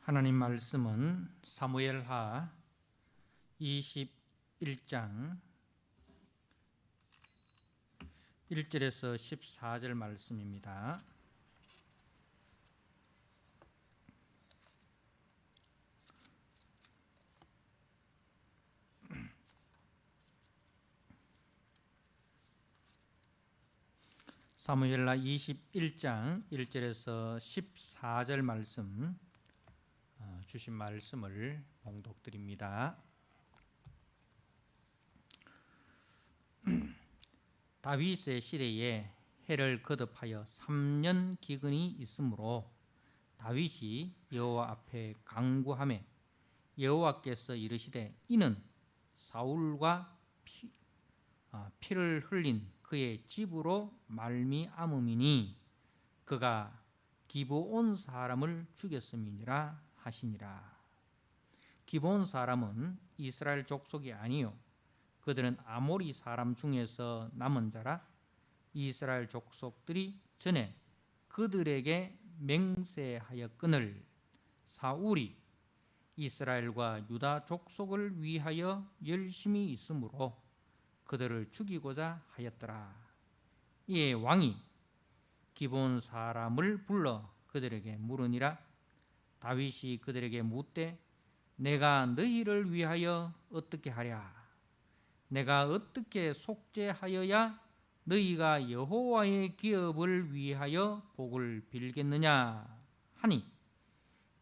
하나님 말씀은 사무엘하 21장 1절에서 14절 말씀입니다. 사무엘하 21장 1절에서 14절 말씀, 주신 말씀을 봉독드립니다. 다윗의 시대에 해를 거듭하여 3년 기근이 있으므로 다윗이 여호와 앞에 간구하매 여호와께서 이르시되 이는 사울과 피를 흘린 그의 집으로 말미암음이니 그가 기브온 사람을 죽였음이니라 하시니라. 기브온 사람은 이스라엘 족속이 아니요 그들은 아모리 사람 중에서 남은 자라. 이스라엘 족속들이 전에 그들에게 맹세하였거늘 사울이 이스라엘과 유다 족속을 위하여 열심히 있으므로 그들을 죽이고자 하였더라. 이에 왕이 기브온 사람을 불러 그들에게 물으니라. 다윗이 그들에게 묻되 내가 너희를 위하여 어떻게 하랴? 내가 어떻게 속죄하여야 너희가 여호와의 기업을 위하여 복을 빌겠느냐 하니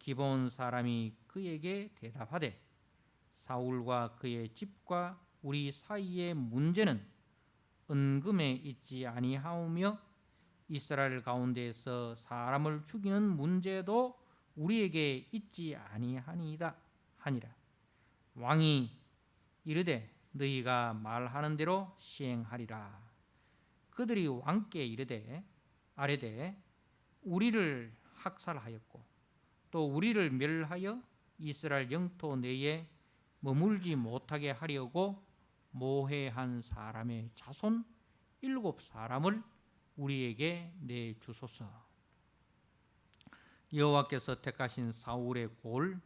기브온 사람이 그에게 대답하되 사울과 그의 집과 우리 사이의 문제는 은금에 있지 아니하오며 이스라엘 가운데에서 사람을 죽이는 문제도 우리에게 있지 아니하니이다 하니라. 왕이 이르되 너희가 말하는 대로 시행하리라. 그들이 왕께 아뢰되 우리를 학살하였고 또 우리를 멸하여 이스라엘 영토 내에 머물지 못하게 하려고 모해한 사람의 자손 7사람을 우리에게 내주소서. 여호와께서 택하신 사울의 골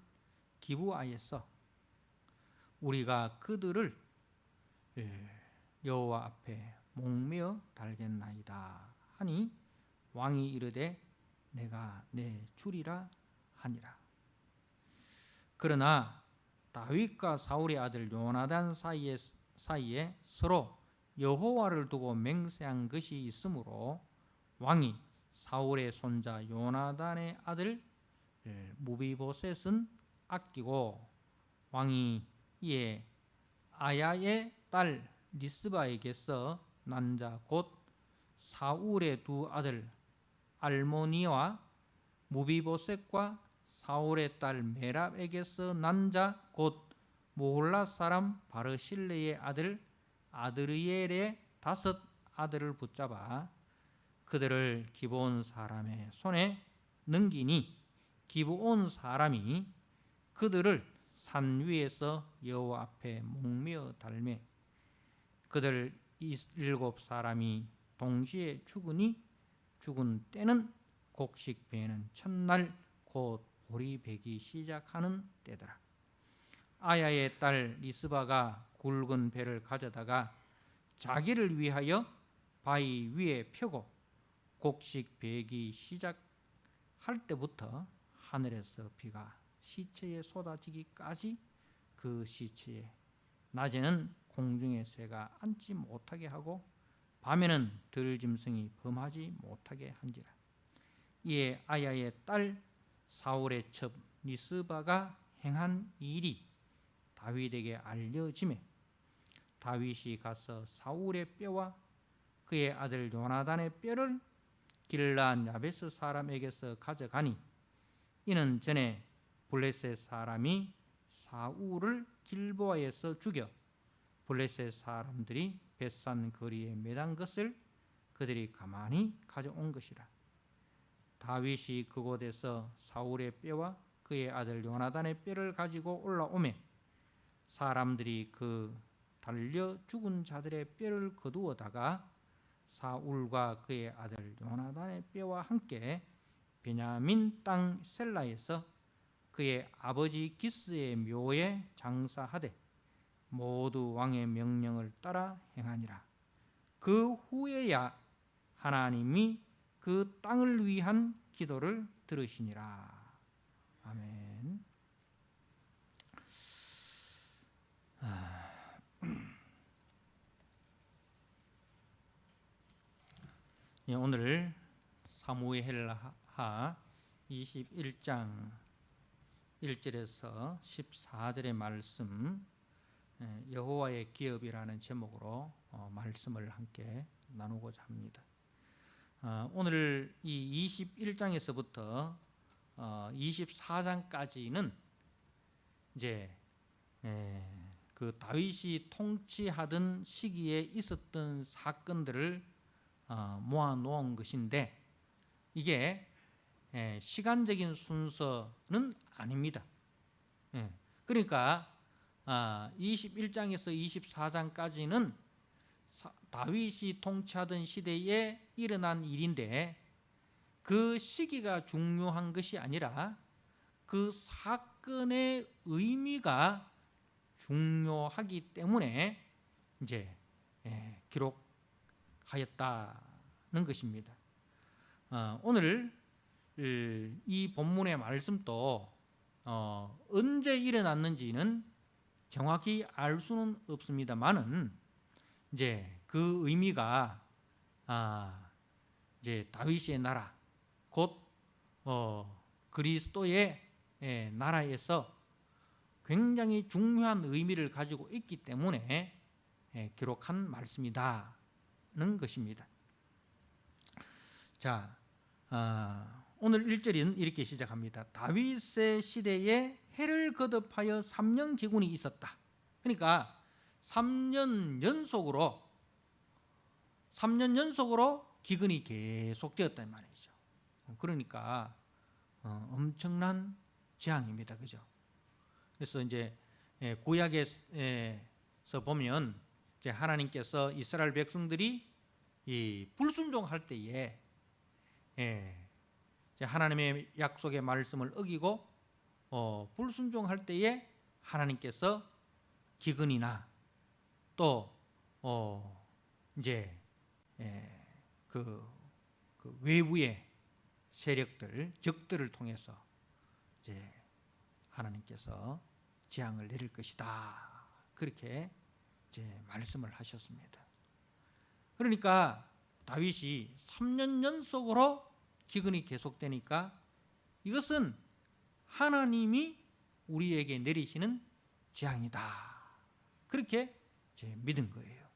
기브아에서 우리가 그들을 여호와 앞에 목매어 달겠나이다 하니 왕이 이르되 내가 내주리라 하니라. 그러나 다윗과 사울의 아들 요나단 사이에 서로 여호와를 두고 맹세한 것이 있으므로 왕이 사울의 손자 요나단의 아들 무비보셋은 아끼고 왕이 이에 아야의 딸 리스바에게서 난 자 곧 사울의 두 아들 알모니와 무비보셋과 사울의 딸 메랍에게서 난 자 곧 모홀라 사람 바르실레의 아들 아드리엘의 5 아들을 붙잡아 그들을 기브온 사람의 손에 넘기니 기브온 사람이 그들을 산 위에서 여호와 앞에 목매어 달매 그들 7사람이 동시에 죽으니 죽은 때는 곡식 베는 첫날 곧 보리 베기 시작하는 때더라. 아야의 딸 리스바가 굵은 배를 가져다가 자기를 위하여 바위 위에 펴고 곡식 베기 시작할 때부터 하늘에서 비가 시체에 쏟아지기까지 그 시체에 낮에는 공중의 새가 앉지 못하게 하고 밤에는 들짐승이 범하지 못하게 한지라. 이에 아야의 딸 사울의 첩 리스바가 행한 일이 다윗에게 알려지매 다윗이 가서 사울의 뼈와 그의 아들 요나단의 뼈를 길르앗 야베스 사람에게서 가져가니 이는 전에 블레셋 사람이 사울을 길보아에서 죽여 블레셋 사람들이 벳산 거리에 매단 것을 그들이 가만히 가져온 것이라. 다윗이 그곳에서 사울의 뼈와 그의 아들 요나단의 뼈를 가지고 올라오매 사람들이 그 달려 죽은 자들의 뼈를 거두어다가 사울과 그의 아들 요나단의 뼈와 함께 베냐민 땅 셀라에서 그의 아버지 기스의 묘에 장사하되 모두 왕의 명령을 따라 행하니라. 그 후에야 하나님이 그 땅을 위한 기도를 들으시니라. 아멘. 오늘 사무엘하 21장 1절에서 14절의 말씀, 여호와의 기업이라는 제목으로 말씀을 함께 나누고자 합니다. 오늘 이 21장에서부터 24장까지는 이제 그 다윗이 통치하던 시기에 있었던 사건들을 모아놓은 것인데, 이게 시간적인 순서는 아닙니다. 그러니까 21장에서 24장까지는 다윗이 통치하던 시대에 일어난 일인데, 그 시기가 중요한 것이 아니라 그 사건의 의미가 중요하기 때문에 이제 기록하였다는 것입니다. 오늘 이 본문의 말씀도 언제 일어났는지는 정확히 알 수는 없습니다만은 이제 그 의미가 이제 다윗의 나라, 곧 그리스도의 나라에서 굉장히 중요한 의미를 가지고 있기 때문에 기록한 말씀이다는 것입니다. 자, 오늘 1절은 이렇게 시작합니다. 다윗의 시대에 해를 거듭하여 3년 기근이 있었다. 그러니까 3년 연속으로 기근이 계속되었단 말이죠. 그러니까 엄청난 재앙입니다. 그죠? 그래서 이제 구약에서 보면 이제 하나님께서 이스라엘 백성들이 이 불순종할 때에 이제 하나님의 약속의 말씀을 어기고 불순종할 때에 하나님께서 기근이나 또 이제 그 외부의 세력들, 적들을 통해서 이제 하나님께서 재앙을 내릴 것이다. 그렇게 이제 말씀을 하셨습니다. 그러니까 다윗이 3년 연속으로 기근이 계속되니까 이것은 하나님이 우리에게 내리시는 재앙이다. 그렇게 이제 믿은 거예요.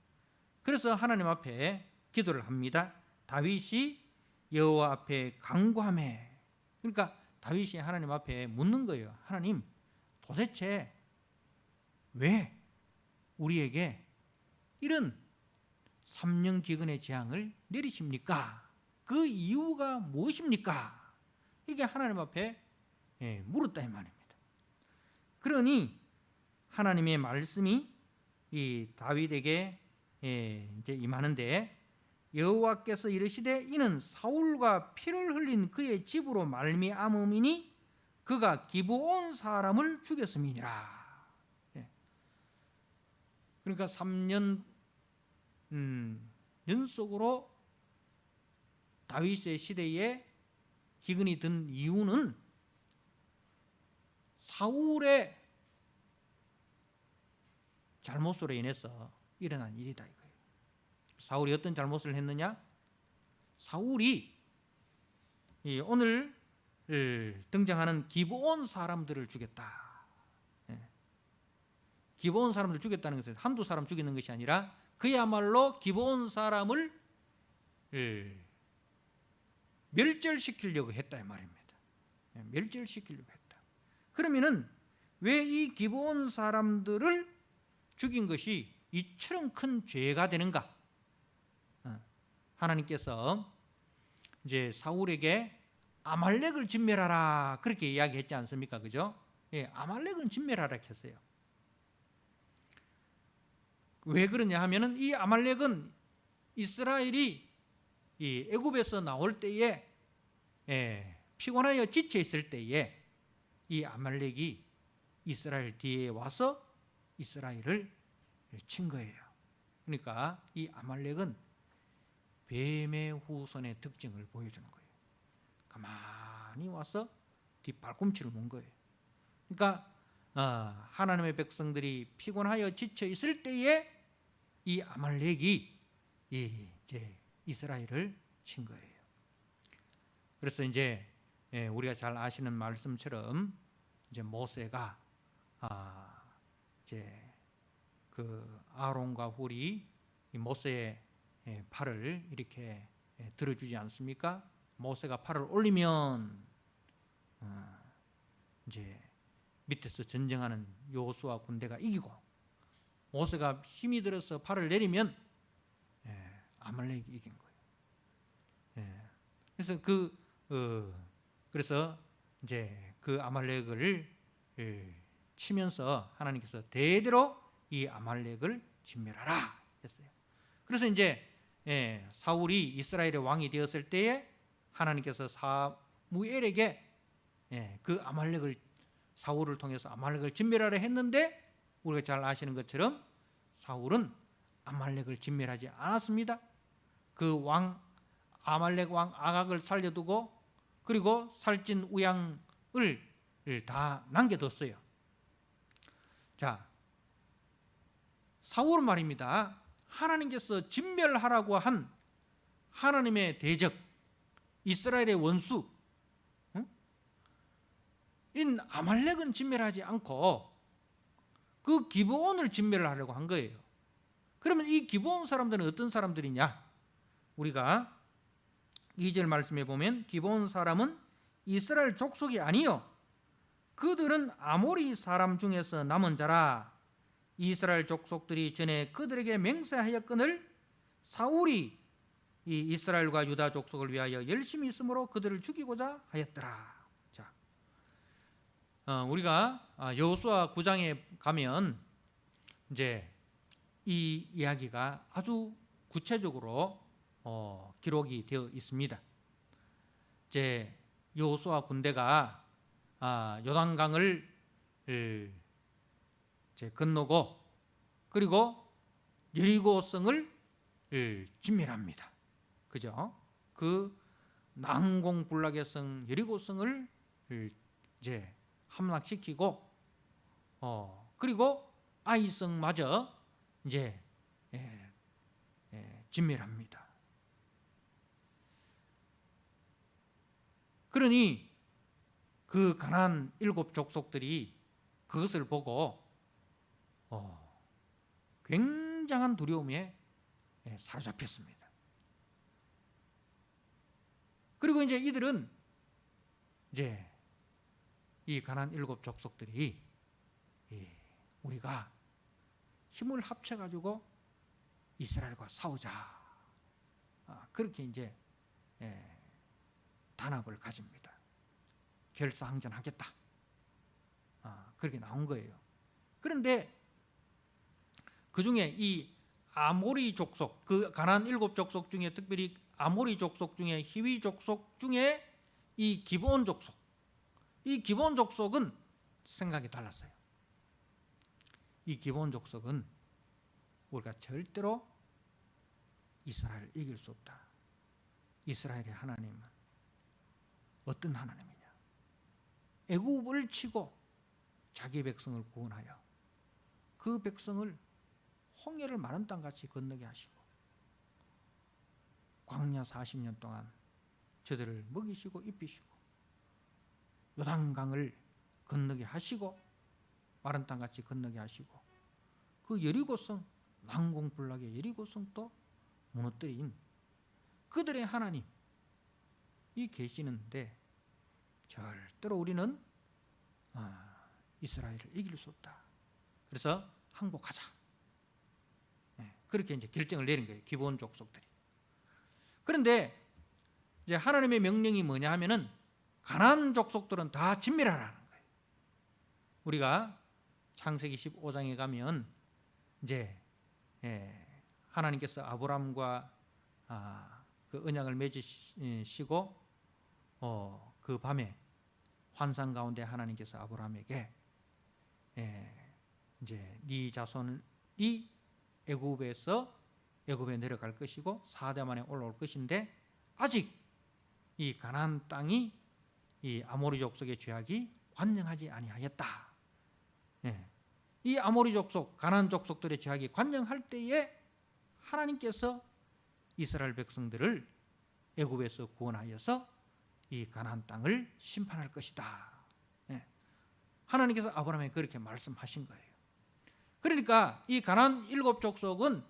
그래서 하나님 앞에 기도를 합니다. 다윗이 여호와 앞에 간구하매. 그러니까 다윗이 하나님 앞에 묻는 거예요. 하나님, 도대체 왜 우리에게 이런 3년 기근의 재앙을 내리십니까? 그 이유가 무엇입니까? 이렇게 하나님 앞에 물었다 이 말입니다. 그러니 하나님의 말씀이 이 다윗에게 이제 임하는데, 여호와께서 이르시되 이는 사울과 피를 흘린 그의 집으로 말미암음이니 그가 기브온 사람을 죽였음이니라. 그러니까 3년 연속으로 다윗의 시대에 기근이 든 이유는 사울의 잘못으로 인해서 일어난 일이다 이거예요. 사울이 어떤 잘못을 했느냐? 사울이 오늘 등장하는 기브온 사람들을 죽였다. 기브온 사람들 죽였다는 것은 한두 사람 죽이는 것이 아니라 그야말로 기브온 사람을 멸절시키려고 했다 이 말입니다. 멸절시키려고 했다. 그러면은 왜 이 기브온 사람들을 죽인 것이 이처럼 큰 죄가 되는가? 하나님께서 이제 사울에게 아말렉을 진멸하라 그렇게 이야기했지 않습니까? 그죠? 아말렉은 진멸하라 했어요. 왜 그러냐 하면은 이 아말렉은 이스라엘이 이 애굽에서 나올 때에 피곤하여 지쳐 있을 때에 이 아말렉이 이스라엘 뒤에 와서 이스라엘을 친 거예요. 그러니까 이 아말렉은 뱀의 후손의 특징을 보여주는 거예요. 가만히 와서 뒷발꿈치를 문 거예요. 그러니까 하나님의 백성들이 피곤하여 지쳐 있을 때에 이 아말렉이 이제 이스라엘을 친 거예요. 그래서 이제 우리가 잘 아시는 말씀처럼 이제 모세가 이제 그 아론과 훌이 모세의 팔을 이렇게 들어주지 않습니까? 모세가 팔을 올리면 이제 밑에서 전쟁하는 여호수아 군대가 이기고, 모세가 힘이 들어서 팔을 내리면 아말렉이 이긴 거예요. 그래서 그래서 이제 그 아말렉을 치면서 하나님께서 대대로 이 아말렉을 진멸하라 했어요. 그래서 이제 사울이 이스라엘의 왕이 되었을 때에 하나님께서 사무엘에게 그 아말렉을, 사울을 통해서 아말렉을 진멸하려 했는데, 우리가 잘 아시는 것처럼 사울은 아말렉을 진멸하지 않았습니다. 그 왕 아말렉 왕 아각을 살려두고, 그리고 살찐 우양을 다 남겨뒀어요. 자, 사울은 말입니다, 하나님께서 진멸하라고 한 하나님의 대적, 이스라엘의 원수 인 아말렉은 진멸하지 않고 그 기브온을 진멸하려고 한 거예요. 그러면 이 기브온 사람들은 어떤 사람들이냐? 우리가 2절 말씀에 보면 기브온 사람은 이스라엘 족속이 아니요 그들은 아모리 사람 중에서 남은 자라. 이스라엘 족속들이 전에 그들에게 맹세하였거늘 사울이 이 이스라엘과 유다 족속을 위하여 열심히 있으므로 그들을 죽이고자 하였더라. 자, 우리가 여호수아 9장에 가면 이제 이 이야기가 아주 구체적으로 기록이 되어 있습니다. 이제 여호수아 군대가 요단강을 이제 건너고, 그리고 여리고성을 진멸합니다. 그죠? 그 난공불락의 성 여리고성을 이제 함락시키고, 그리고 아이성마저 이제 진멸합니다. 그러니 그 가나안 7 족속들이 그것을 보고 굉장한 두려움에 사로잡혔습니다. 그리고 이제 이들은 이제 이 가나안 7 족속들이 우리가 힘을 합쳐가지고 이스라엘과 싸우자, 그렇게 이제 단합을 가집니다. 결사항전하겠다, 그렇게 나온 거예요. 그런데 그 중에 이 아모리 족속, 그 가나안 7 족속 중에 특별히 아모리 족속 중에 히위 족속 중에 이 기브온 족속, 이 기브온 족속은 생각이 달랐어요. 이 기브온 족속은 우리가 절대로 이스라엘을 이길 수 없다. 이스라엘의 하나님은 어떤 하나님이냐? 애굽을 치고 자기 백성을 구원하여 그 백성을 홍해를 마른 땅같이 건너게 하시고 광야 40년 동안 저들을 먹이시고 입히시고 요단강을 건너게 하시고 마른 땅같이 건너게 하시고 그 여리고성, 난공불락의 여리고성도 무너뜨린 그들의 하나님이 계시는데 절대로 우리는 이스라엘을 이길 수 없다. 그래서 항복하자. 그렇게 이제 결정을 내린 거예요, 기브온 족속들이. 그런데 이제 하나님의 명령이 뭐냐 하면은 가나안 족속들은 다 진멸하라는 거예요. 우리가 창세기 15장에 가면 이제 하나님께서 아브라함과 그 언약을 맺으시고 그 밤에 환상 가운데 하나님께서 아브라함에게 이제 네 자손이 애굽에 내려갈 것이고 4대 만에 올라올 것인데 아직 이 가나안 땅이 이 아모리 족속의 죄악이 관영하지 아니하였다. 이 아모리 족속, 가나안 족속들의 죄악이 관영할 때에 하나님께서 이스라엘 백성들을 애굽에서 구원하여서 이 가나안 땅을 심판할 것이다. 하나님께서 아브라함에게 그렇게 말씀하신 거예요. 그러니까 이 가나안 7족속은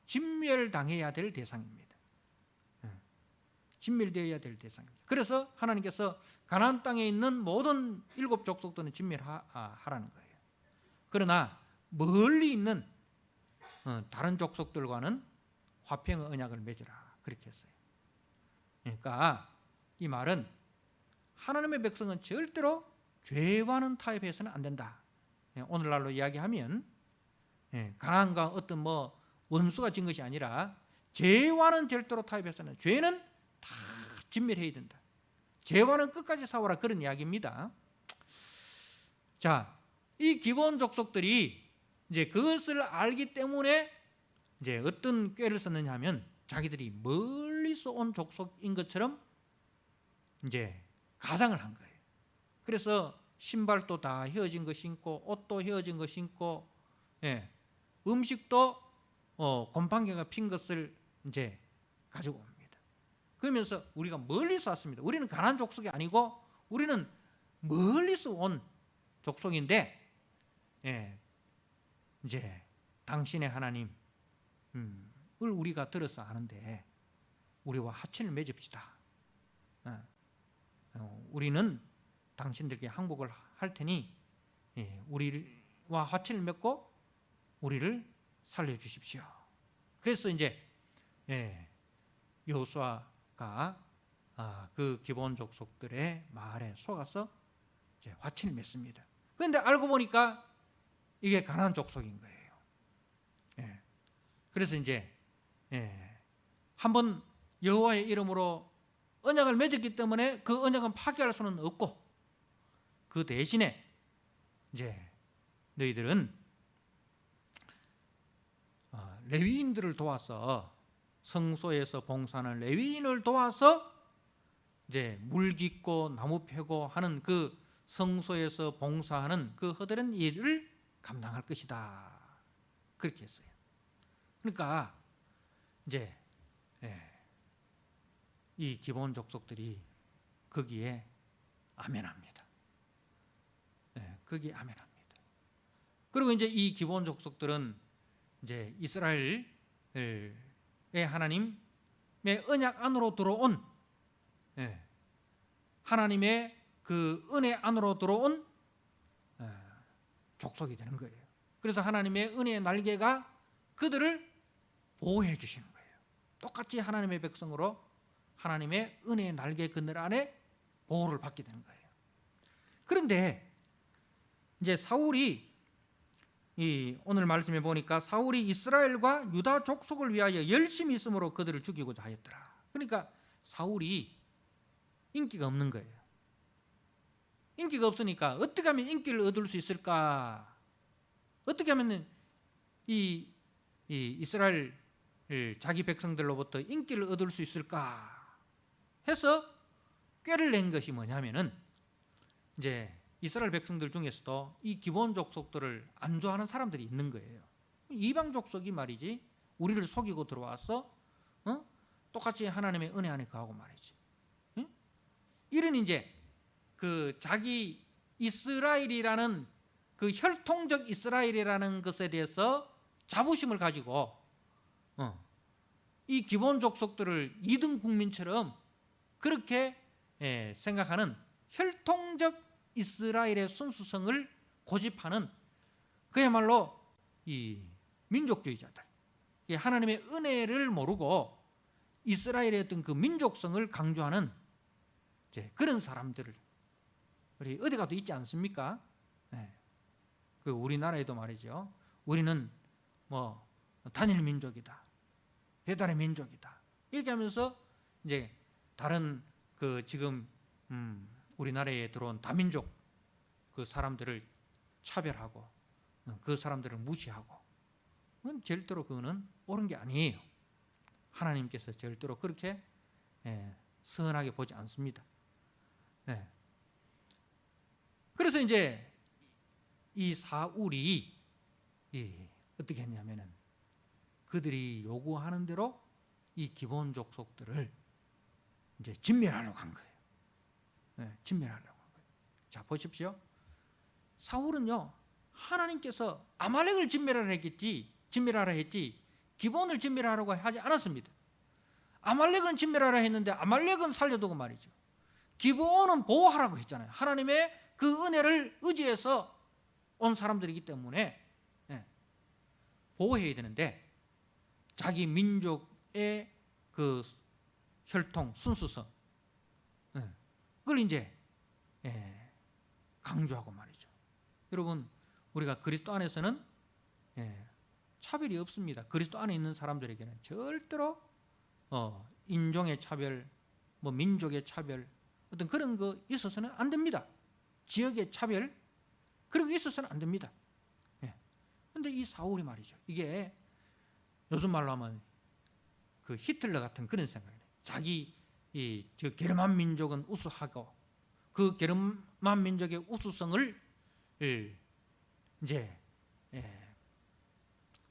진멸당해야 될 대상입니다. 진멸되어야 될 대상입니다. 그래서 하나님께서 가나안 땅에 있는 모든 7족속들은 진멸하라는 거예요. 그러나 멀리 있는 다른 족속들과는 화평의 언약을 맺으라 그렇게 했어요. 그러니까 이 말은 하나님의 백성은 절대로 죄와는 타협해서는 안 된다. 오늘날로 이야기하면 가나안과 어떤 원수가 진 것이 아니라 죄와는 절대로 타협해서는, 죄는 다 진멸해야 된다. 죄와는 끝까지 싸워라, 그런 이야기입니다. 자, 이 기브온 족속들이 이제 그것을 알기 때문에 이제 어떤 꾀를 썼느냐 하면 자기들이 멀리서 온 족속인 것처럼 이제 가상을 한 거예요. 그래서 신발도 다 헤어진 거 신고, 옷도 헤어진 거 신고, 음식도 곰팡이가 핀 것을 이제 가지고 옵니다. 그러면서 우리가 멀리서 왔습니다. 우리는 가나안 족속이 아니고 우리는 멀리서 온 족속인데, 이제 당신의 하나님을 우리가 들어서 아는데 우리와 화친을 맺읍시다. 우리는 당신들께 항복을 할 테니 우리와 화친을 맺고 우리를 살려주십시오. 그래서 이제 여호수아가 그 기브온 족속들의 말에 속아서 이제 화친을 맺습니다. 그런데 알고 보니까 이게 가나안 족속인 거예요. 그래서 이제 한번 여호와의 이름으로 언약을 맺었기 때문에 그 언약은 파기할 수는 없고, 그 대신에 이제 너희들은 레위인들을 도와서, 성소에서 봉사하는 레위인을 도와서 이제 물 깃고 나무 패고 하는 그 성소에서 봉사하는 그 허다른 일을 감당할 것이다. 그렇게 했어요. 그러니까 이제 이 기브온 족속들이 거기에 아멘합니다. 거기에 아멘합니다. 그리고 이제 이 기브온 족속들은 이제 이스라엘의 하나님의 언약 안으로 들어온, 하나님의 그 은혜 안으로 들어온 족속이 되는 거예요. 그래서 하나님의 은혜의 날개가 그들을 보호해 주시는 거예요. 똑같이 하나님의 백성으로 하나님의 은혜의 날개 그늘 안에 보호를 받게 되는 거예요. 그런데 이제 사울이, 오늘 말씀해 보니까 사울이 이스라엘과 유다 족속을 위하여 열심히 있음으로 그들을 죽이고자 하였더라. 그러니까 사울이 인기가 없는 거예요. 인기가 없으니까 어떻게 하면 인기를 얻을 수 있을까? 어떻게 하면 이 이스라엘 자기 백성들로부터 인기를 얻을 수 있을까 해서 꾀를 낸 것이 뭐냐면은, 이제 이스라엘 백성들 중에서도 이 기브온 족속들을 안 좋아하는 사람들이 있는 거예요. 이방 족속이 말이지 우리를 속이고 들어와서 똑같이 하나님의 은혜 안에 거하고 말이지. 이런 이제 그 자기 이스라엘이라는 그 혈통적 이스라엘이라는 것에 대해서 자부심을 가지고 이 기브온 족속들을 2등 국민처럼 그렇게 생각하는 혈통적 이스라엘의 순수성을 고집하는 그야말로 이 민족주의자들, 하나님의 은혜를 모르고 이스라엘의 어떤 그 민족성을 강조하는 그런 사람들을 우리 어디 가도 있지 않습니까? 그 우리나라에도 말이죠. 우리는 뭐 단일 민족이다, 배달의 민족이다, 이렇게 하면서 이제 다른 그 지금 우리나라에 들어온 다민족 그 사람들을 차별하고 그 사람들을 무시하고, 그건 절대로 그거는 옳은 게 아니에요. 하나님께서 절대로 그렇게 선하게 보지 않습니다. 그래서 이제 이 사울이 어떻게 했냐면은 그들이 요구하는 대로 이 기본 족속들을 이제 진멸하려고 한 거예요. 진멸하려고 한 거예요. 자, 보십시오. 사울은요, 하나님께서 아말렉을 진멸하라 했지 기본을 진멸하라고 하지 않았습니다. 아말렉은 진멸하라 했는데 아말렉은 살려두고 말이죠. 기브온은 보호하라고 했잖아요. 하나님의 그 은혜를 의지해서 온 사람들이기 때문에 보호해야 되는데, 자기 민족의 그 혈통, 순수성, 그걸 이제 강조하고 말이죠. 여러분, 우리가 그리스도 안에서는 차별이 없습니다. 그리스도 안에 있는 사람들에게는 절대로 인종의 차별, 뭐 민족의 차별, 어떤 그런 거 있어서는 안 됩니다. 지역의 차별, 그런 거 있어서는 안 됩니다. 그런데 이 사울이 말이죠, 이게 요즘 말로 하면 그 히틀러 같은 그런 생각이에요. 자기 저 게르만 민족은 우수하고 그 게르만 민족의 우수성을 이제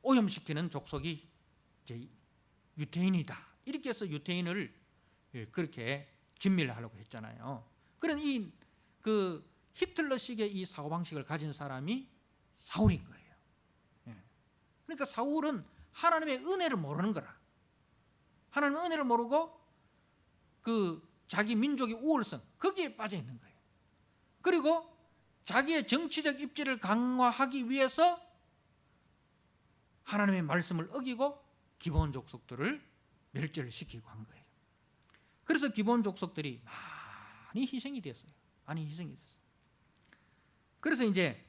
오염시키는 족속이 이제 유태인이다. 이렇게 해서 유태인을 그렇게 진멸하려고 했잖아요. 그런 그 히틀러식의 이 사고방식을 가진 사람이 사울인 거예요. 그러니까 사울은 하나님의 은혜를 모르는 거라. 하나님의 은혜를 모르고 그 자기 민족의 우월성, 거기에 빠져 있는 거예요. 그리고 자기의 정치적 입지를 강화하기 위해서 하나님의 말씀을 어기고 기본 족속들을 멸절을 시키고 한 거예요. 그래서 기본 족속들이 많이 희생이 됐어요. 많이 희생이 됐어요. 그래서 이제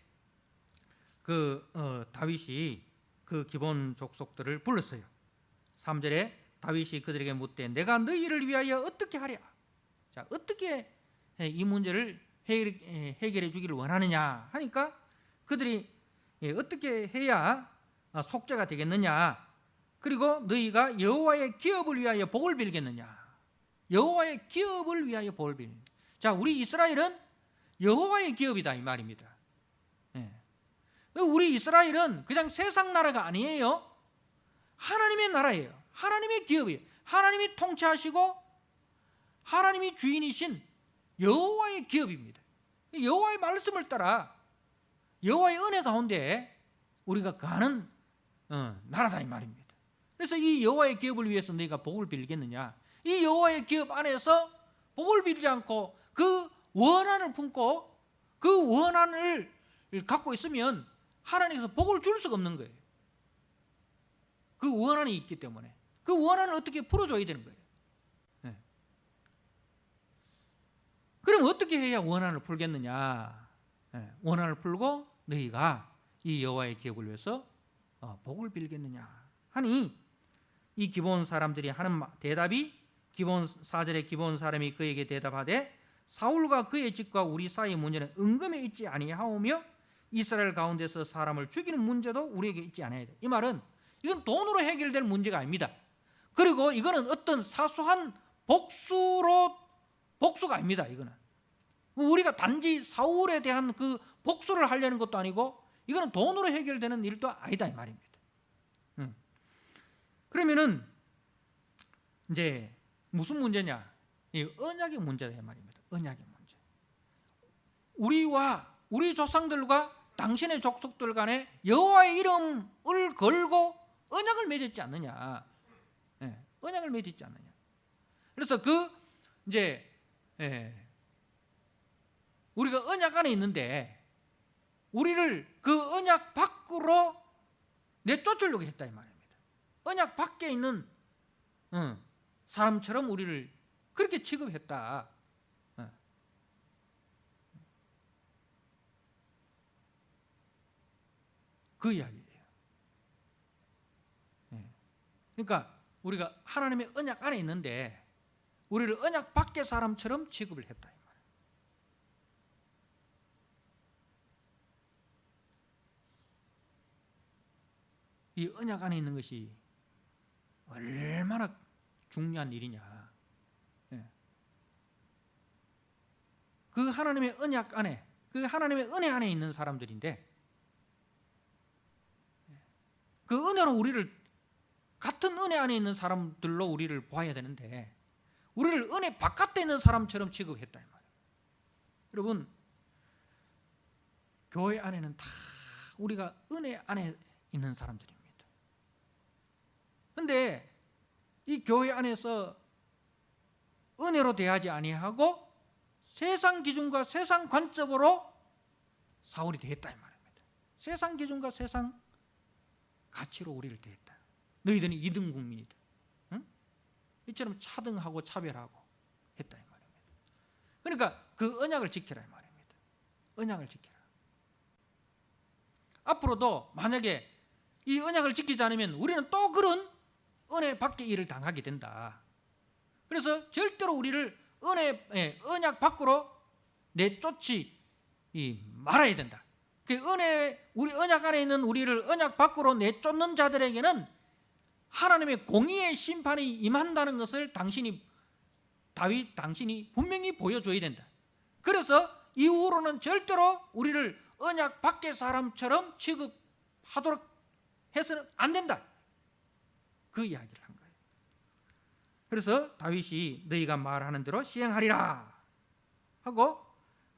다윗이 그 기본 족속들을 불렀어요. 3절에 다윗이 그들에게 묻되 내가 너희를 위하여 어떻게 하랴? 자, 어떻게 이 문제를 해결해 주기를 원하느냐 하니까 그들이 어떻게 해야 속죄가 되겠느냐, 그리고 너희가 여호와의 기업을 위하여 복을 빌겠느냐. 여호와의 기업을 위하여 복을 빌는. 자, 우리 이스라엘은 여호와의 기업이다 이 말입니다. 우리 이스라엘은 그냥 세상 나라가 아니에요. 하나님의 나라예요. 하나님의 기업이에요. 하나님이 통치하시고 하나님이 주인이신 여호와의 기업입니다. 여호와의 말씀을 따라 여호와의 은혜 가운데 우리가 가는 나라다 이 말입니다. 그래서 이 여호와의 기업을 위해서 너희가 복을 빌겠느냐. 이 여호와의 기업 안에서 복을 빌지 않고 그 원한을 품고 그 원한을 갖고 있으면 하나님께서 복을 줄 수가 없는 거예요. 그 원한이 있기 때문에 그 원한을 어떻게 풀어줘야 되는 거예요. 그럼 어떻게 해야 원한을 풀겠느냐. 원한을 풀고 너희가 이 여호와의 기업을 위해서 복을 빌겠느냐 하니, 이 기본 사람들이 하는 대답이, 기본 4절에 기본 사람이 그에게 대답하되 사울과 그의 집과 우리 사이의 문제는 은금에 있지 아니하오며 이스라엘 가운데서 사람을 죽이는 문제도 우리에게 있지 않아야 돼. 이 말은 이건 돈으로 해결될 문제가 아닙니다. 그리고 이거는 어떤 사소한 복수가 아닙니다. 이거는 우리가 단지 사울에 대한 그 복수를 하려는 것도 아니고 이거는 돈으로 해결되는 일도 아니다 이 말입니다. 그러면은 이제 무슨 문제냐? 이 언약의 문제다 이 말입니다. 언약의 문제. 우리와 우리 조상들과 당신의 족속들 간에 여호와의 이름을 걸고 언약을 맺었지 않느냐. 언약을 맺었지 않느냐. 그래서 이제 우리가 언약 안에 있는데 우리를 그 언약 밖으로 내쫓으려고 했다 이 말입니다. 언약 밖에 있는 사람처럼 우리를 그렇게 취급했다. 그 이야기예요. 그러니까 우리가 하나님의 언약 안에 있는데 우리를 언약 밖의 사람처럼 취급을 했다 이 말이에요. 이 언약 안에 있는 것이 얼마나 중요한 일이냐. 그 하나님의 언약 안에, 그 하나님의 은혜 안에 있는 사람들인데, 그 은혜로 우리를, 같은 은혜 안에 있는 사람들로 우리를 보아야 되는데 우리를 은혜 바깥에 있는 사람처럼 취급했다 이 말이에요. 여러분, 교회 안에는 다 우리가 은혜 안에 있는 사람들입니다. 그런데 이 교회 안에서 은혜로 대하지 아니하고 세상 기준과 세상 관점으로 사울이 대했다 이 말입니다. 세상 기준과 세상 가치로 우리를 대했다. 너희들은 2등 국민이다. 응? 이처럼 차등하고 차별하고 했다 이 말입니다. 그러니까 그 언약을 지키라 이 말입니다. 언약을 지키라. 앞으로도 만약에 이 언약을 지키지 않으면 우리는 또 그런 은혜 밖의 일을 당하게 된다. 그래서 절대로 우리를 언약 밖으로 내쫓지 말아야 된다. 그 우리 언약 안에 있는 우리를 언약 밖으로 내쫓는 자들에게는 하나님의 공의의 심판이 임한다는 것을 당신이 분명히 보여줘야 된다. 그래서 이후로는 절대로 우리를 언약 밖의 사람처럼 취급하도록 해서는 안 된다. 그 이야기를 한 거예요. 그래서 다윗이 너희가 말하는 대로 시행하리라 하고,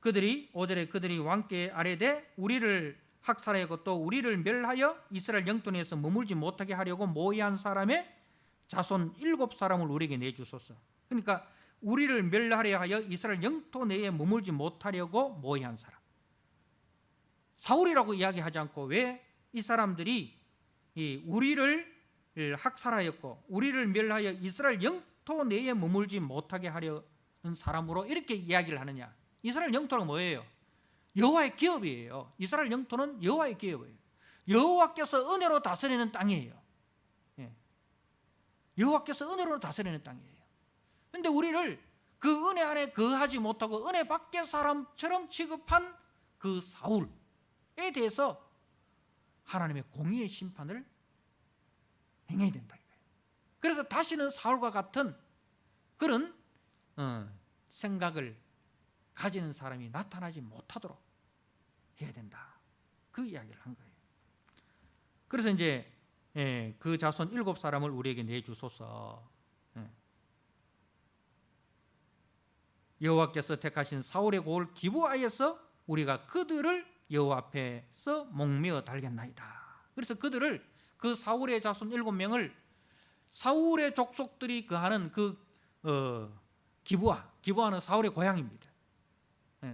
그들이 5절에 그들이 왕께 아뢰되 우리를 학살하고 또 우리를 멸하여 이스라엘 영토 내에서 머물지 못하게 하려고 모의한 사람의 자손 7사람을 우리에게 내주소서. 그러니까 우리를 멸하려 하여 이스라엘 영토 내에 머물지 못하려고 모의한 사람, 사울이라고 이야기하지 않고 왜 이 사람들이 우리를 학살하였고 우리를 멸하여 이스라엘 영토 내에 머물지 못하게 하려는 사람으로 이렇게 이야기를 하느냐. 이스라엘 영토는 뭐예요? 여호와의 기업이에요. 이스라엘 영토는 여호와의 기업이에요. 여호와께서 은혜로 다스리는 땅이에요. 여호와께서 은혜로 다스리는 땅이에요. 그런데 우리를 그 은혜 안에 거하지 못하고 은혜 밖의 사람처럼 취급한 그 사울에 대해서 하나님의 공의의 심판을 행해야 된다. 그래서 다시는 사울과 같은 그런 생각을 가지는 사람이 나타나지 못하도록 해야 된다. 그 이야기를 한 거예요. 그래서 이제 그 자손 7사람을 우리에게 내주소서. 여호와께서 택하신 사울의 고을 기브아에서 우리가 그들을 여호와 앞에서 목매어 달겠나이다. 그래서 그들을, 그 사울의 자손 7명을 사울의 족속들이 거하는 그 기브아는 사울의 고향입니다.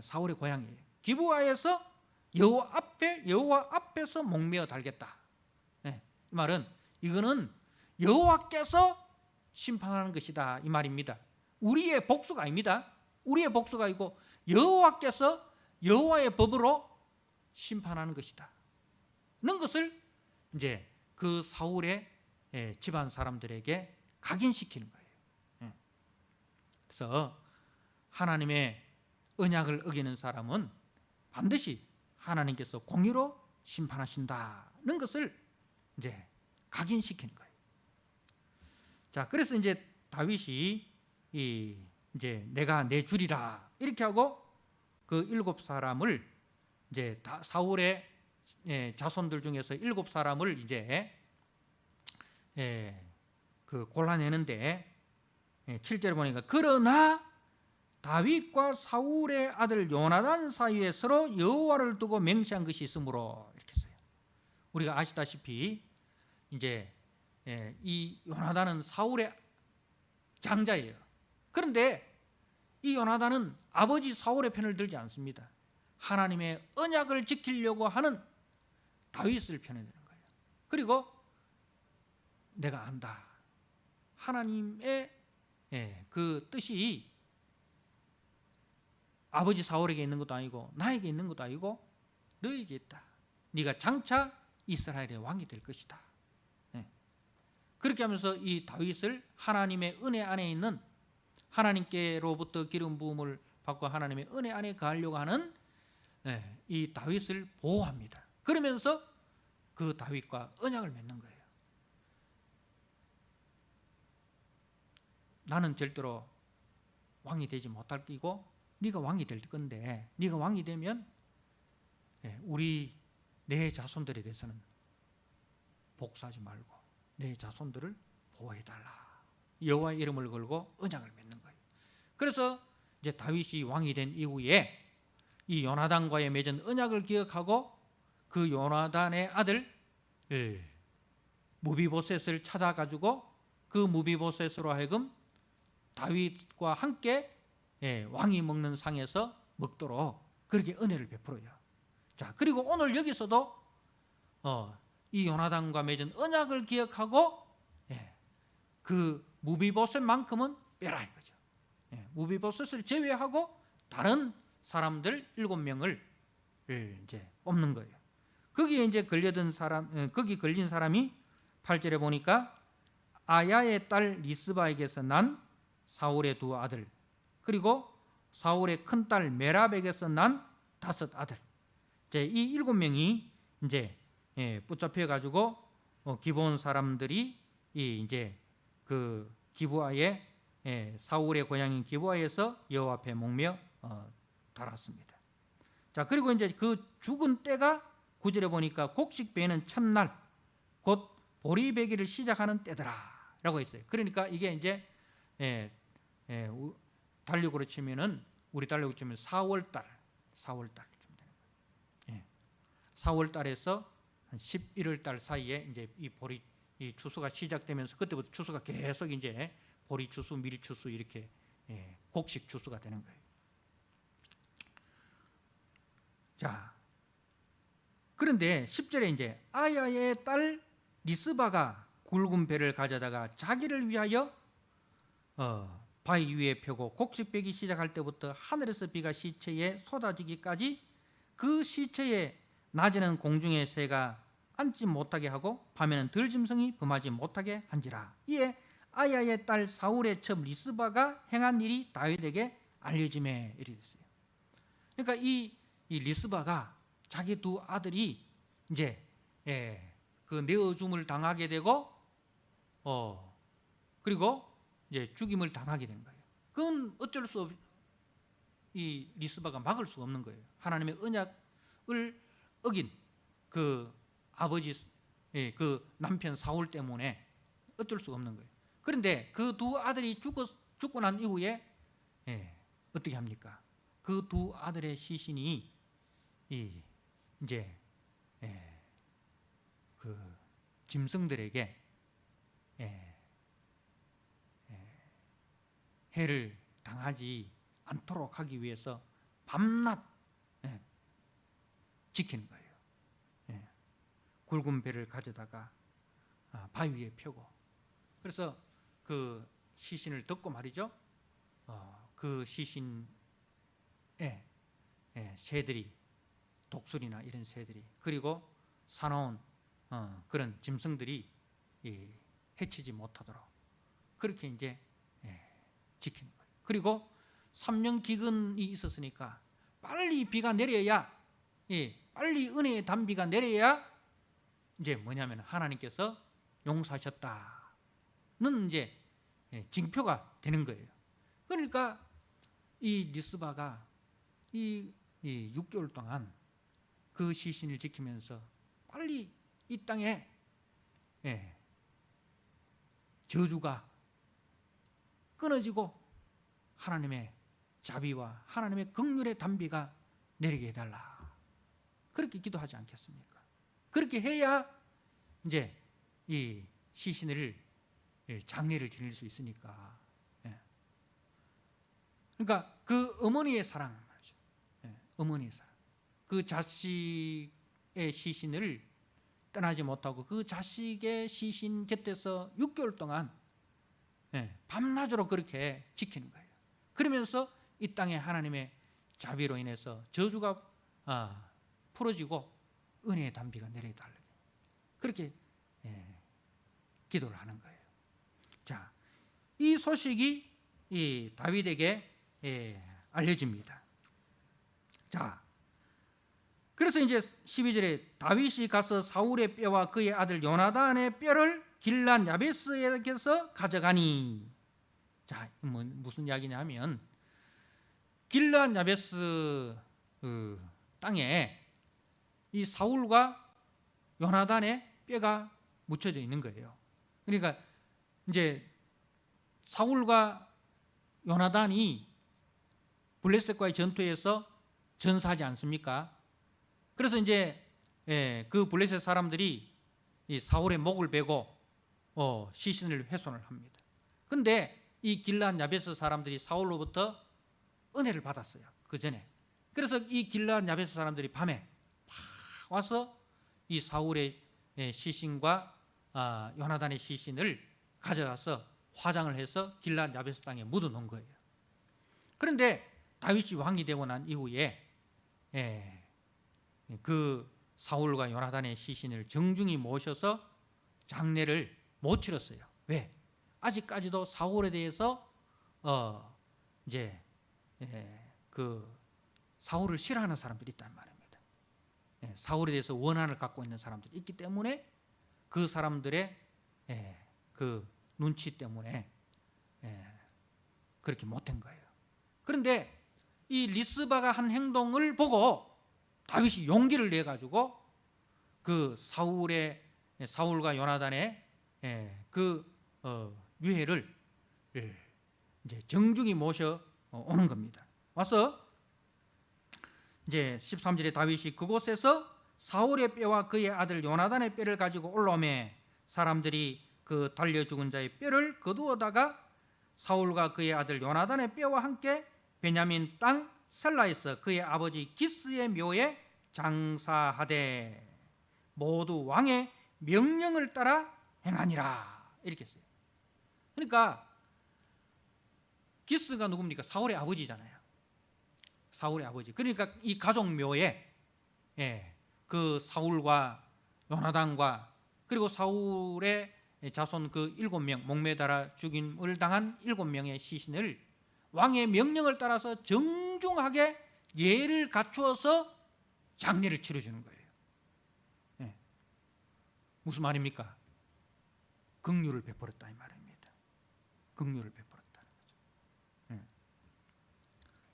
사울의 고향이에요. 기브아에서 여호와 앞에서 목매어 달겠다. 이 말은 이거는 여호와께서 심판하는 것이다 이 말입니다. 우리의 복수가 아닙니다. 우리의 복수가 아니고 여호와께서 여호와의 법으로 심판하는 것이다 는 것을 이제 그 사울의 집안 사람들에게 각인시키는 거예요. 그래서 하나님의 언약을 어기는 사람은 반드시 하나님께서 공의로 심판하신다는 것을 이제 각인시키는 거예요. 자, 그래서 이제 다윗이 이제 내가 내주리라 이렇게 하고 그 7사람을 이제 사울의 자손들 중에서 7사람을 이제 그 골라내는데 7절에 보니까 그러나 다윗과 사울의 아들 요나단 사이에 서로 여호와를 두고 맹세한 것이 있으므로 이렇게 써요. 우리가 아시다시피 이제 이 요나단은 사울의 장자예요. 그런데 이 요나단은 아버지 사울의 편을 들지 않습니다. 하나님의 언약을 지키려고 하는 다윗을 편에 드는 거예요. 그리고 내가 안다. 하나님의 그 뜻이 아버지 사울에게 있는 것도 아니고 나에게 있는 것도 아니고 너에게 있다. 네가 장차 이스라엘의 왕이 될 것이다. 그렇게 하면서 이 다윗을 하나님의 은혜 안에 있는, 하나님께로부터 기름 부음을 받고 하나님의 은혜 안에 거하려고 하는 이 다윗을 보호합니다. 그러면서 그 다윗과 언약을 맺는 거예요. 나는 절대로 왕이 되지 못할 끼고 네가 왕이 될 건데 네가 왕이 되면 내 자손들에 대해서는 복수하지 말고 내 자손들을 보호해달라. 여호와의 이름을 걸고 언약을 맺는 거예요. 그래서 이제 다윗이 왕이 된 이후에 이 요나단과의 맺은 언약을 기억하고 그 요나단의 아들 무비보셋을 찾아가지고 그 무비보셋으로 하여금 다윗과 함께 왕이 먹는 상에서 먹도록 그렇게 은혜를 베풀어요. 자, 그리고 오늘 여기서도 이 요나단과 맺은 언약을 기억하고 그 무비보셋만큼은 빼라 이거죠. 무비보셋을 제외하고 다른 사람들 7명을 이제 뽑는 거예요. 거기에 이제 거기 걸린 사람이 8절에 보니까 아야의 딸 리스바에게서 난 사울의 2 아들, 그리고 사울의 큰 딸 메랍에게서 난 5 아들. 이제 이 7명이 이제 붙잡혀 가지고 기브온 사람들이 이제 그 기브아에 사울의 고향인 기브아에서 여호와 앞에 목며 달았습니다. 자, 그리고 이제 그 죽은 때가 9절에 보니까 곡식 베는 첫날 곧 보리배기를 시작하는 때더라라고 했어요. 그러니까 이게 이제 달력으로 치면은 우리 달력으로 치면 4월달쯤 되는 거예요. 4월달에서 한 11월달 사이에 이제 이 추수가 시작되면서 그때부터 추수가 계속 이제 보리 추수, 밀 추수 이렇게 곡식 추수가 되는 거예요. 자, 그런데 10절에 이제 아야의 딸 리스바가 굵은 배를 가져다가 자기를 위하여 바위 위에 펴고 곡식 베기 시작할 때부터 하늘에서 비가 시체에 쏟아지기까지 그 시체에 낮에는 공중의 새가 앉지 못하게 하고 밤에는 들짐승이 범하지 못하게 한지라. 이에 아야의 딸 사울의 첩 리스바가 행한 일이 다윗에게 알려짐에 이르게 됐어요. 그러니까 이 리스바가 자기 2 아들이 이제 그 내어줌을 당하게 되고 그리고 이제 죽임을 당하게 된 거예요. 그건 어쩔 수 없이 이 리스바가 막을 수 없는 거예요. 하나님의 언약을 어긴 그 아버지 그 남편 사울 때문에 어쩔 수 없는 거예요. 그런데 그 2 아들이 죽고 난 이후에 어떻게 합니까? 그 2 아들의 시신이 이제 그 짐승들에게 해를 당하지 않도록 하기 위해서 밤낮 지키는 거예요. 굵은 배를 가져다가 바위 위에 펴고, 그래서 그 시신을 덮고 말이죠. 그 시신에 새들이, 독수리나 이런 새들이, 그리고 사나운 그런 짐승들이 해치지 못하도록 그렇게 이제 지키는 거예요. 그리고 3년 기근이 있었으니까 빨리 비가 내려야, 빨리 은혜의 단비가 내려야 이제 뭐냐면 하나님께서 용서하셨다는 이제 징표가 되는 거예요. 그러니까 이 리스바가 이 6개월 동안 그 시신을 지키면서 빨리 이 땅에 저주가 끊어지고 하나님의 자비와 하나님의 긍휼의 단비가 내리게 해달라, 그렇게 기도하지 않겠습니까? 그렇게 해야 이제 이 시신을 장례를 지낼 수 있으니까. 그러니까 그 어머니의 사랑 말이죠. 어머니의 사랑, 그 자식의 시신을 떠나지 못하고 그 자식의 시신 곁에서 6개월 동안 밤낮으로 그렇게 지키는 거예요. 그러면서 이 땅에 하나님의 자비로 인해서 저주가 풀어지고 은혜의 단비가 내려달라고 그렇게 기도를 하는 거예요. 자, 이 소식이 이 다윗에게 알려집니다. 자, 그래서 이제 12절에 다윗이 가서 사울의 뼈와 그의 아들 요나단의 뼈를 길란 야베스에게서 가져가니. 자, 무슨 이야기냐면 길르앗 야베스 땅에 이 사울과 요나단의 뼈가 묻혀져 있는 거예요. 그러니까 이제 사울과 요나단이 블레셋과의 전투에서 전사하지 않습니까? 그래서 이제 그 블레셋 사람들이 이 사울의 목을 베고 시신을 훼손을 합니다. 근데 이 길르앗 야베스 사람들이 사울로부터 은혜를 받았어요. 그 전에. 그래서 이 길르앗 야베스 사람들이 밤에 막 와서 이 사울의 시신과 요나단의 시신을 가져가서 화장을 해서 길르앗 야베스 땅에 묻어 놓은 거예요. 그런데 다윗이 왕이 되고 난 이후에 그 사울과 요나단의 시신을 정중히 모셔서 장례를 못 치렀어요. 왜? 아직까지도 사울에 대해서 이제 그 사울을 싫어하는 사람들이 있단 말입니다. 사울에 대해서 원한을 갖고 있는 사람들이 있기 때문에 그 사람들의 그 눈치 때문에 그렇게 못된 거예요. 그런데 이 리스바가 한 행동을 보고 다윗이 용기를 내 가지고 그 사울과 요나단의 그 유해를 이제 정중히 모셔 오는 겁니다. 와서 이제 13절에 다윗이 그곳에서 사울의 뼈와 그의 아들 요나단의 뼈를 가지고 올라오매 사람들이 그 달려 죽은 자의 뼈를 거두어다가 사울과 그의 아들 요나단의 뼈와 함께 베냐민 땅 셀라에서 그의 아버지 기스의 묘에 장사하되 모두 왕의 명령을 따라 행하니라 이렇게 했어요. 그러니까 기스가 누굽니까? 사울의 아버지잖아요. 사울의 아버지. 그러니까 이 가족 묘에 그 사울과 요나단과 그리고 사울의 자손 그 7명 목매달아 죽임을 당한 7명의 시신을 왕의 명령을 따라서 정중하게 예를 갖추어서 장례를 치러주는 거예요. 무슨 말입니까? 긍휼을 베풀었다 이 말입니다. 긍휼을 베풀었다는 거죠.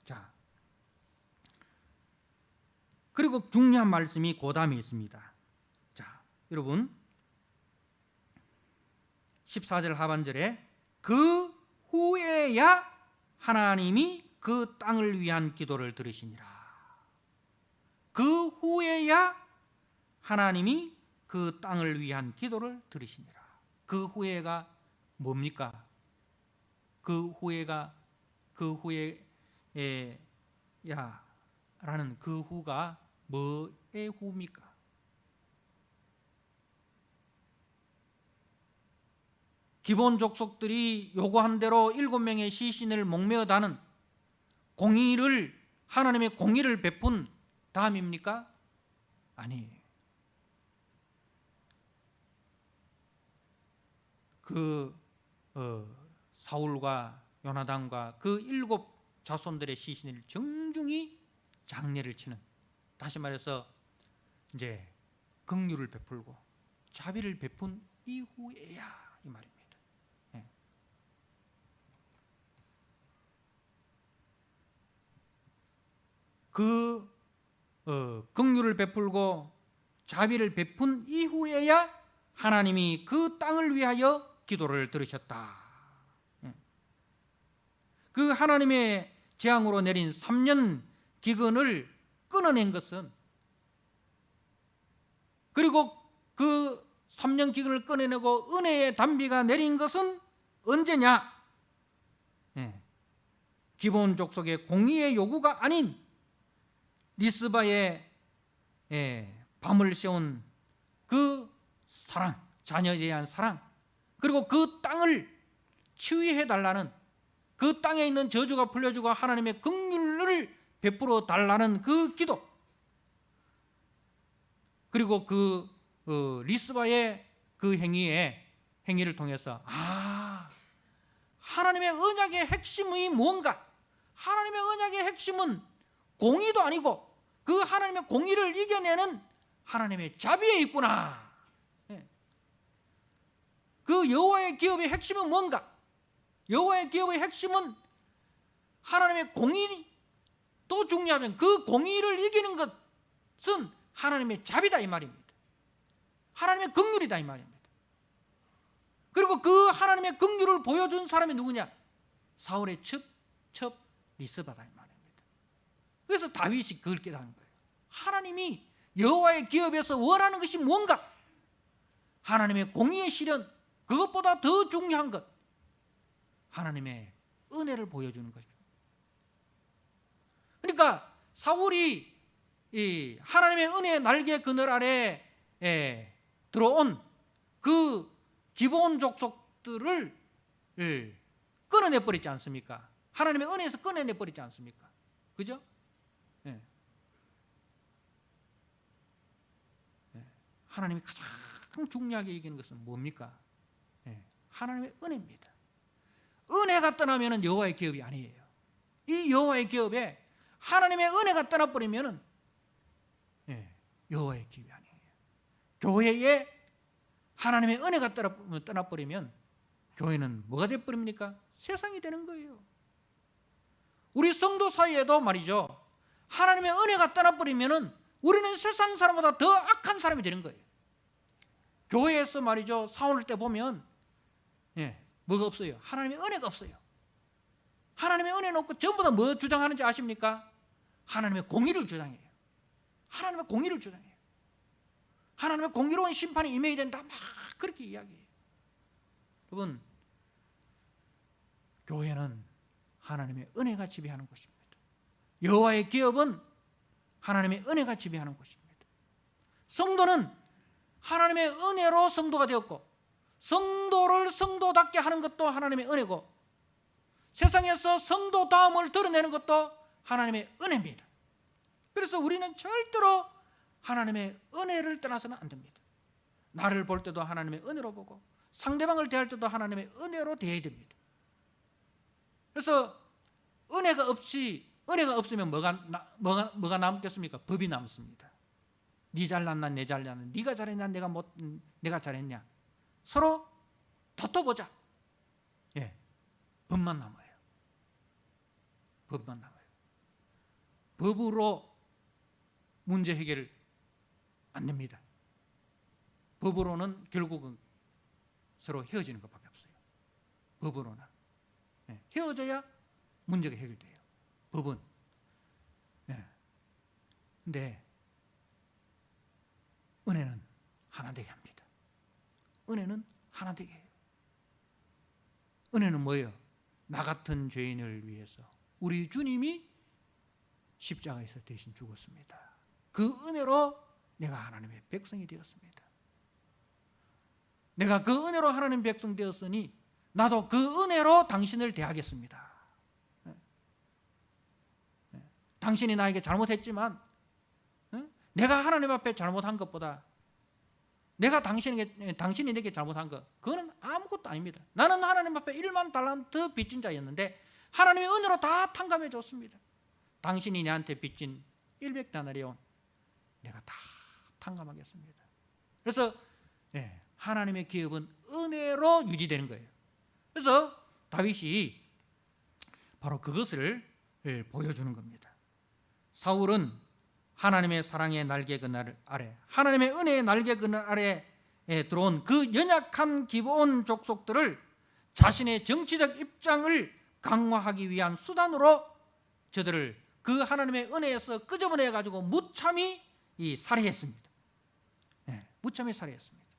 자, 그리고 중요한 말씀이 그 다음에 있습니다. 자, 여러분 14절 하반절에 그 후에야 하나님이 그 땅을 위한 기도를 들으시니라. 그 후에야 하나님이 그 땅을 위한 기도를 들으시니라. 그 후에가 뭡니까? 그 후에야 라는 그 후가 뭐의 후입니까? 기본 족속들이 요구한 대로 7명의 시신을 목매어 다는 공의를 하나님의 공의를 베푼 다음입니까? 아니에요. 그 사울과 요나단과 그 7 자손들의 시신을 정중히 장례를 치는, 다시 말해서 이제 긍휼을 베풀고 자비를 베푼 이후에야 이 말입니다. 그 긍휼을 베풀고 자비를 베푼 이후에야 하나님이 그 땅을 위하여 기도를 들으셨다. 그 하나님의 재앙으로 내린 3년 기근을 끊어낸 것은, 그리고 그 3년 기근을 끊어내고 은혜의 단비가 내린 것은 언제냐? 기본 족속의 공의의 요구가 아닌 리스바의 밤을 세운 그 사랑, 자녀에 대한 사랑, 그리고 그 땅을 치유해 달라는, 그 땅에 있는 저주가 풀려주고 하나님의 긍휼을 베풀어 달라는 그 기도, 그리고 그 리스바의 그 행위를 통해서 하나님의 언약의 핵심이 뭔가? 하나님의 언약의 핵심은 공의도 아니고 그 하나님의 공의를 이겨내는 하나님의 자비에 있구나. 그 여호와의 기업의 핵심은 뭔가? 여호와의 기업의 핵심은 하나님의 공의도 중요하면 그 공의를 이기는 것은 하나님의 자비다 이 말입니다. 하나님의 긍휼이다 이 말입니다. 그리고 그 하나님의 긍휼을 보여준 사람이 누구냐? 사울의 첩 리스바다 이 말입니다. 그래서 다윗이 그걸 깨달은 거예요. 하나님이 여호와의 기업에서 원하는 것이 뭔가? 하나님의 공의의 실현, 그것보다 더 중요한 것, 하나님의 은혜를 보여주는 것입니다. 그러니까 사울이 이 하나님의 은혜의 날개 그늘 아래 들어온 그 기브온 족속들을 끊어내 버리지 않습니까? 하나님의 은혜에서 끊어내 버리지 않습니까? 그죠? 예. 하나님이 가장 중요하게 여기는 것은 뭡니까? 하나님의 은혜입니다. 은혜가 떠나면 여호와의 기업이 아니에요. 이 여호와의 기업에 하나님의 은혜가 떠나버리면 여호와의 기업이 아니에요. 교회에 하나님의 은혜가 떠나버리면 교회는 뭐가 되어버립니까? 세상이 되는 거예요. 우리 성도 사이에도 말이죠, 하나님의 은혜가 떠나버리면 우리는 세상 사람보다 더 악한 사람이 되는 거예요. 교회에서 말이죠, 사원할 때 보면 뭐가 없어요? 하나님의 은혜가 없어요. 하나님의 은혜는 없고 전부 다 뭐 주장하는지 아십니까? 하나님의 공의를 주장해요. 하나님의 공의를 주장해요. 하나님의 공의로운 심판이 임해야 된다, 막 그렇게 이야기해요. 여러분, 교회는 하나님의 은혜가 지배하는 곳입니다. 여호와의 기업은 하나님의 은혜가 지배하는 곳입니다. 성도는 하나님의 은혜로 성도가 되었고, 성도를 성도답게 하는 것도 하나님의 은혜고, 세상에서 성도다움을 드러내는 것도 하나님의 은혜입니다. 그래서 우리는 절대로 하나님의 은혜를 떠나서는 안 됩니다. 나를 볼 때도 하나님의 은혜로 보고, 상대방을 대할 때도 하나님의 은혜로 대해야 됩니다. 그래서 은혜가 없으면 뭐가 남겠습니까? 법이 남습니다. 네 잘났나 내 잘났나, 네가 잘했냐 내가 잘했냐, 서로 다퉈보자. 법만 남아요. 법만 남아요. 법으로 문제 해결 안 됩니다. 법으로는 결국은 서로 헤어지는 것밖에 없어요. 법으로는 헤어져야 문제가 해결돼요. 법은. 근데 은혜는 하나 되게 합니다. 은혜는 하나 되게 해요. 은혜는 뭐예요? 나 같은 죄인을 위해서 우리 주님이 십자가에서 대신 죽었습니다. 그 은혜로 내가 하나님의 백성이 되었습니다. 내가 그 은혜로 하나님의 백성 되었으니 나도 그 은혜로 당신을 대하겠습니다. 당신이 나에게 잘못했지만 내가 하나님 앞에 잘못한 것보다 내가 당신이 내게 잘못한 것, 그거는 아무것도 아닙니다. 나는 하나님 앞에 1만 달란트 빚진 자였는데 하나님의 은혜로 다 탕감해 줬습니다. 당신이 내한테 빚진 100데나리온 내가 다 탕감하겠습니다. 그래서 하나님의 기업은 은혜로 유지되는 거예요. 그래서 다윗이 바로 그것을 보여주는 겁니다. 사울은 하나님의 사랑의 날개 그늘 아래, 하나님의 은혜의 날개 그늘 아래에 들어온 그 연약한 기브온 족속들을 자신의 정치적 입장을 강화하기 위한 수단으로 저들을 그 하나님의 은혜에서 끄집어내 가지고 무참히 살해했습니다. 무참히 살해했습니다.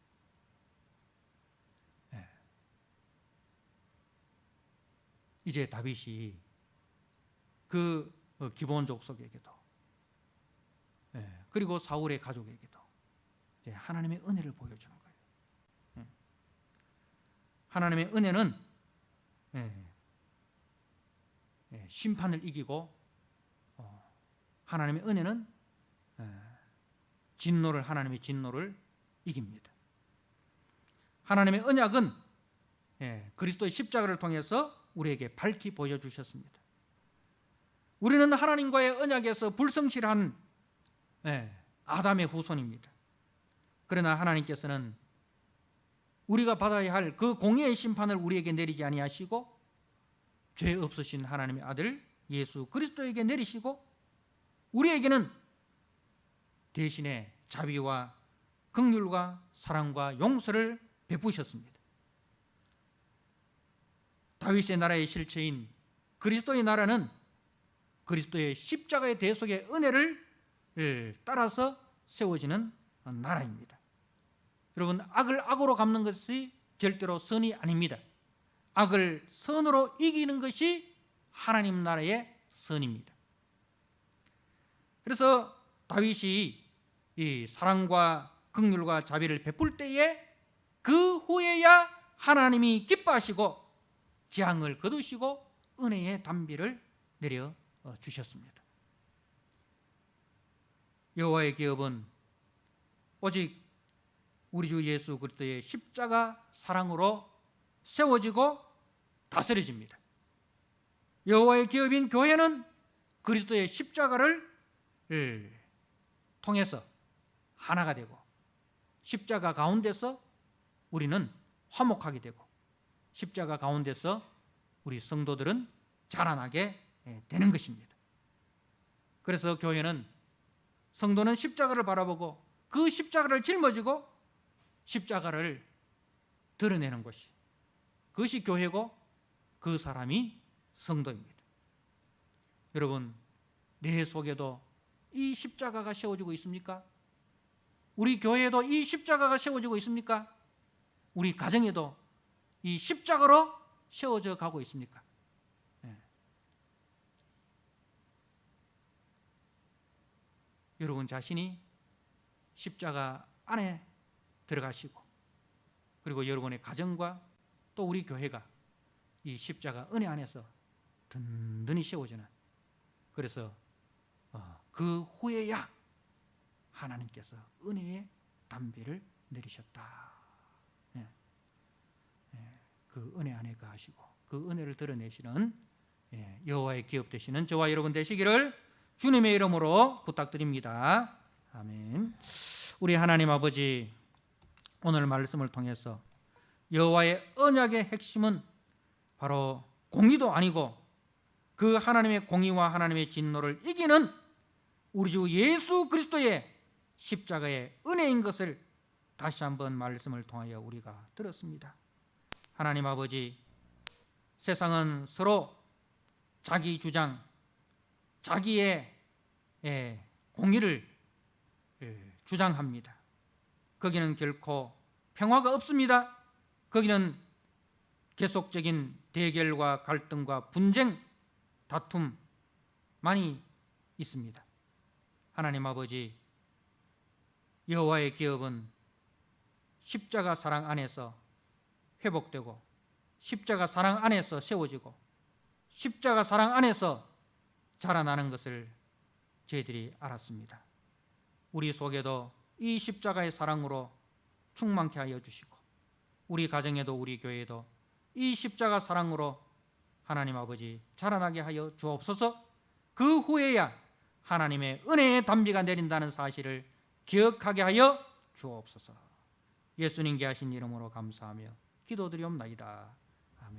이제 다윗이 그 기브온 족속에게도 그리고 사울의 가족에게도 이제 하나님의 은혜를 보여주는 거예요. 하나님의 은혜는 심판을 이기고, 하나님의 은혜는 하나님의 진노를 이깁니다. 하나님의 언약은 그리스도의 십자가를 통해서 우리에게 밝히 보여주셨습니다. 우리는 하나님과의 언약에서 불성실한 아담의 후손입니다. 그러나 하나님께서는 우리가 받아야 할 그 공의의 심판을 우리에게 내리지 아니하시고 죄 없으신 하나님의 아들 예수 그리스도에게 내리시고 우리에게는 대신에 자비와 긍휼과 사랑과 용서를 베푸셨습니다. 다윗의 나라의 실체인 그리스도의 나라는 그리스도의 십자가의 대속의 은혜를 따라서 세워지는 나라입니다. 여러분, 악을 악으로 갚는 것이 절대로 선이 아닙니다. 악을 선으로 이기는 것이 하나님 나라의 선입니다. 그래서 다윗이 이 사랑과 긍휼과 자비를 베풀 때에 그 후에야 하나님이 기뻐하시고 재앙을 거두시고 은혜의 담비를 내려 주셨습니다. 여호와의 기업은 오직 우리 주 예수 그리스도의 십자가 사랑으로 세워지고 다스려집니다. 여호와의 기업인 교회는 그리스도의 십자가를 통해서 하나가 되고 십자가 가운데서 우리는 화목하게 되고 십자가 가운데서 우리 성도들은 자라나게 되는 것입니다. 그래서 교회는 성도는 십자가를 바라보고 그 십자가를 짊어지고 십자가를 드러내는 것이 그것이 교회고 그 사람이 성도입니다. 여러분, 내 속에도 이 십자가가 세워지고 있습니까? 우리 교회에도 이 십자가가 세워지고 있습니까? 우리 가정에도 이 십자가로 세워져 가고 있습니까? 네. 여러분 자신이 십자가 안에 들어가시고 그리고 여러분의 가정과 또 우리 교회가 이 십자가 은혜 안에서 든든히 세워지는, 그래서 그 후에야 하나님께서 은혜의 담비를 내리셨다. 그 은혜 안에 거하시고 그 은혜를 드러내시는 여호와의 기업 되시는 저와 여러분 되시기를 주님의 이름으로 부탁드립니다. 아멘. 우리 하나님 아버지, 오늘 말씀을 통해서 여호와의 언약의 핵심은 바로 공의도 아니고 그 하나님의 공의와 하나님의 진노를 이기는 우리 주 예수 그리스도의 십자가의 은혜인 것을 다시 한번 말씀을 통하여 우리가 들었습니다. 하나님 아버지, 세상은 서로 자기 주장, 자기의 공의를 주장합니다. 거기는 결코 평화가 없습니다. 거기는 계속적인 대결과 갈등과 분쟁, 다툼만이 있습니다. 하나님 아버지, 여호와의 기업은 십자가 사랑 안에서 회복되고 십자가 사랑 안에서 세워지고 십자가 사랑 안에서 자라나는 것을 저희들이 알았습니다. 우리 속에도 이 십자가의 사랑으로 충만케 하여 주시고 우리 가정에도 우리 교회에도 이 십자가 사랑으로 하나님 아버지 자라나게 하여 주옵소서. 그 후에야 하나님의 은혜의 담비가 내린다는 사실을 기억하게 하여 주옵소서. 예수님께 하신 이름으로 감사하며 기도드리옵나이다.